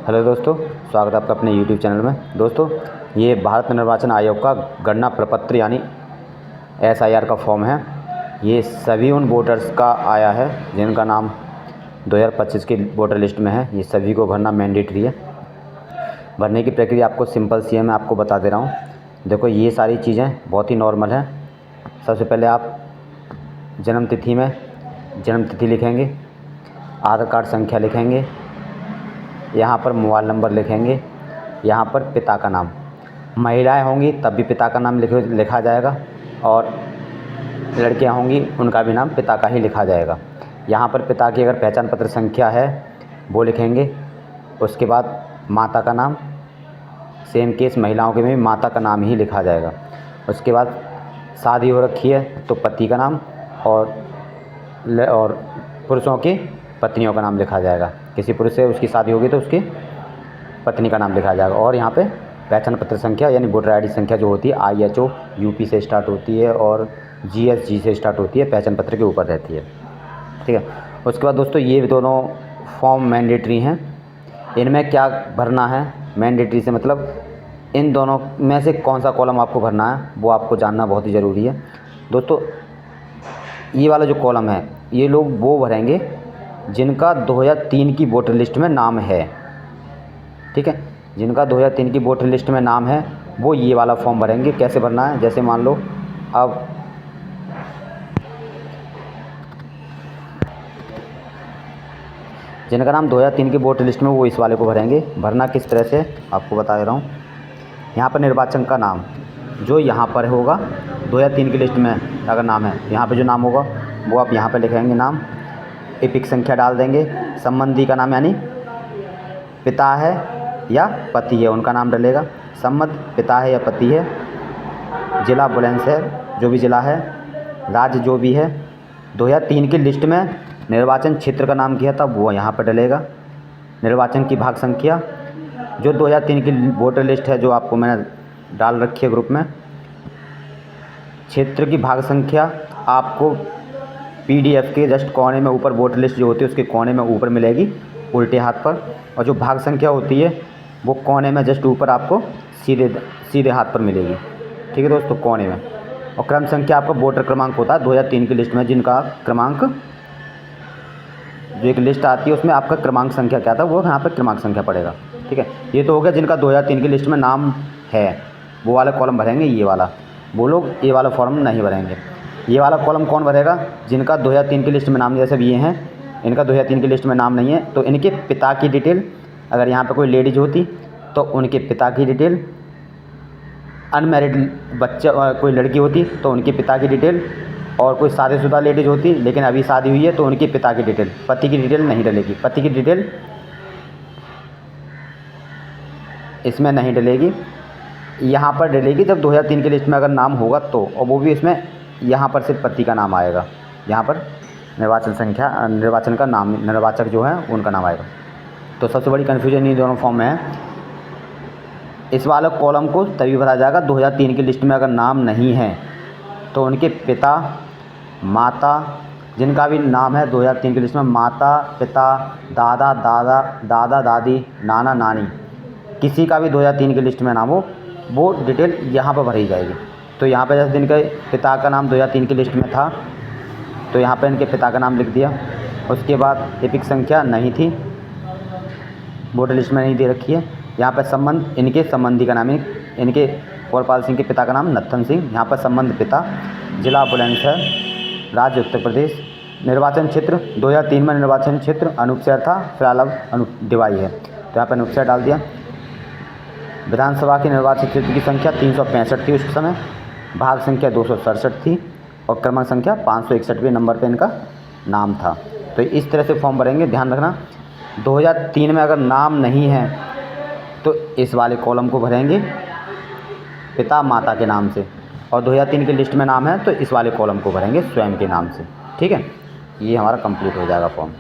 Hello दोस्तों, स्वागत है आपका अपने YouTube चैनल में। दोस्तों, ये भारत निर्वाचन आयोग का गणना प्रपत्र यानी SIR का फॉर्म है। ये सभी उन वोटर्स का आया है जिनका नाम 2025 की वोटर लिस्ट में है। ये सभी को भरना मैंडेटरी है। भरने की प्रक्रिया आपको सिंपल सी है, मैं आपको बता दे रहा हूँ। देखो, ये सारी चीज़ें बहुत ही नॉर्मल है। सबसे पहले आप जन्म तिथि में जन्म तिथि लिखेंगे, आधार कार्ड संख्या लिखेंगे, यहाँ पर मोबाइल नंबर लिखेंगे, यहाँ पर पिता का नाम। महिलाएं होंगी तब भी पिता का नाम लिखा जाएगा, और लड़कियां होंगी उनका भी नाम पिता का ही लिखा जाएगा। यहाँ पर पिता की अगर पहचान पत्र संख्या है वो लिखेंगे। उसके बाद माता का नाम, सेम केस महिलाओं के में भी माता का नाम ही लिखा जाएगा। उसके बाद शादी हो रखी है तो पति का नाम, और पुरुषों की पत्नियों का नाम लिखा जाएगा। किसी पुरुष से उसकी शादी होगी तो उसकी पत्नी का नाम लिखा जाएगा। और यहाँ पे पहचान पत्र संख्या यानी वोटर ID संख्या जो होती है IHO UP से स्टार्ट होती है और GSG से स्टार्ट होती है, पहचान पत्र के ऊपर रहती है। ठीक है। उसके बाद दोस्तों, ये दोनों फॉर्म मैंडेटरी हैं। इनमें क्या भरना है, मैंडेटरी से मतलब इन दोनों में से कौन सा कॉलम आपको भरना है वो आपको जानना बहुत ही ज़रूरी है। दोस्तों, ये वाला जो कॉलम है ये लोग वो भरेंगे जिनका 2003 की वोटर लिस्ट में नाम है। ठीक है, जिनका 2003 की वोटर लिस्ट में नाम है वो ये वाला फॉर्म भरेंगे। कैसे भरना है, जैसे मान लो अब जिनका नाम 2003 की वोटर लिस्ट में, वो इस वाले को भरेंगे। भरना किस तरह से आपको बता दे रहा हूँ। यहाँ पर निर्वाचन का नाम जो यहाँ पर होगा 2003 की लिस्ट में अगर नाम है, यहाँ पे जो नाम होगा वो आप यहाँ पे लिखेंगे नाम। एपिक संख्या डाल देंगे। संबंधी का नाम यानी पिता है या पति है उनका नाम डलेगा। संबंध पिता है या पति है। जिला बुलंदशहर जो भी ज़िला है, राज्य जो भी है, 2003 की लिस्ट में निर्वाचन क्षेत्र का नाम किया था वो यहाँ पर डलेगा। निर्वाचन की भाग संख्या जो 2003 की वोटर लिस्ट है जो आपको मैंने डाल रखी है ग्रुप में, क्षेत्र की भाग संख्या आपको PDF के जस्ट कोने में ऊपर वोटर लिस्ट जो होती है उसके कोने में ऊपर मिलेगी उल्टे हाथ पर, और जो भाग संख्या होती है वो कोने में जस्ट ऊपर आपको सीधे हाथ पर मिलेगी। ठीक है दोस्तों, कोने में। और क्रम संख्या आपका वोटर क्रमांक होता है 2003 की लिस्ट में जिनका क्रमांक, जो एक लिस्ट आती है उसमें आपका क्रमांक संख्या क्या था वो यहाँ पर क्रमांक संख्या पड़ेगा। ठीक है, ये तो हो गया जिनका 2003 की लिस्ट में नाम है, वो वाला कॉलम भरेंगे। ये वाला वो लोग ये वाला फॉर्म नहीं भरेंगे। ये वाला कॉलम कौन भरेगा, जिनका 2003 की लिस्ट में नाम, जैसे ये हैं इनका 2003 की लिस्ट में नाम नहीं है तो इनके पिता की डिटेल, अगर यहाँ पे कोई लेडीज होती तो उनके पिता की डिटेल, अनमैरिड बच्चा कोई लड़की होती तो उनके पिता की डिटेल, और कोई शादीशुदा लेडीज होती लेकिन अभी शादी हुई है तो उनके पिता की डिटेल। पति की डिटेल नहीं डलेगी, पति की डिटेल इसमें नहीं डलेगी, यहाँ पर डलेगी जब 2003 की लिस्ट में अगर नाम होगा तो, और वो भी इसमें यहाँ पर सिर्फ पति का नाम आएगा। यहाँ पर निर्वाचन संख्या, निर्वाचन का नाम, निर्वाचक जो है उनका नाम आएगा। तो सबसे बड़ी कन्फ्यूजन इन दोनों फॉर्म में है। इस वाले कॉलम को तभी भरा जाएगा 2003 की लिस्ट में अगर नाम नहीं है तो उनके पिता, माता, जिनका भी नाम है 2003 की लिस्ट में, माता, पिता, दादा, दादा दादी, नाना नानी, किसी का भी 2003 की लिस्ट में नाम हो वो डिटेल यहाँ पर भरी जाएगी। तो यहाँ पे जैसे जिनके पिता का नाम 2003 की लिस्ट में था तो यहाँ पे इनके पिता का नाम लिख दिया। उसके बाद एपिक संख्या नहीं थी, वोटर लिस्ट में नहीं दे रखी है। यहाँ पर संबंध, इनके संबंधी का नाम, इनके कौरपाल सिंह के पिता का नाम नत्थन सिंह, यहाँ पर संबंध पिता, जिला बुलंदशहर, राज्य उत्तर प्रदेश, निर्वाचन क्षेत्र 2003 में निर्वाचन क्षेत्र अनूपशहर था, फिलहाल अब डिवाई है तो यहाँ पर अनूपशहर डाल दिया। विधानसभा के निर्वाचन क्षेत्र की संख्या 365 थी उस समय, भाग संख्या 267 थी, और क्रमांक संख्या 561वें नंबर पे इनका नाम था। तो इस तरह से फॉर्म भरेंगे। ध्यान रखना, 2003 में अगर नाम नहीं है तो इस वाले कॉलम को भरेंगे पिता माता के नाम से, और 2003 की लिस्ट में नाम है तो इस वाले कॉलम को भरेंगे स्वयं के नाम से। ठीक है, ये हमारा कंप्लीट हो जाएगा फॉर्म।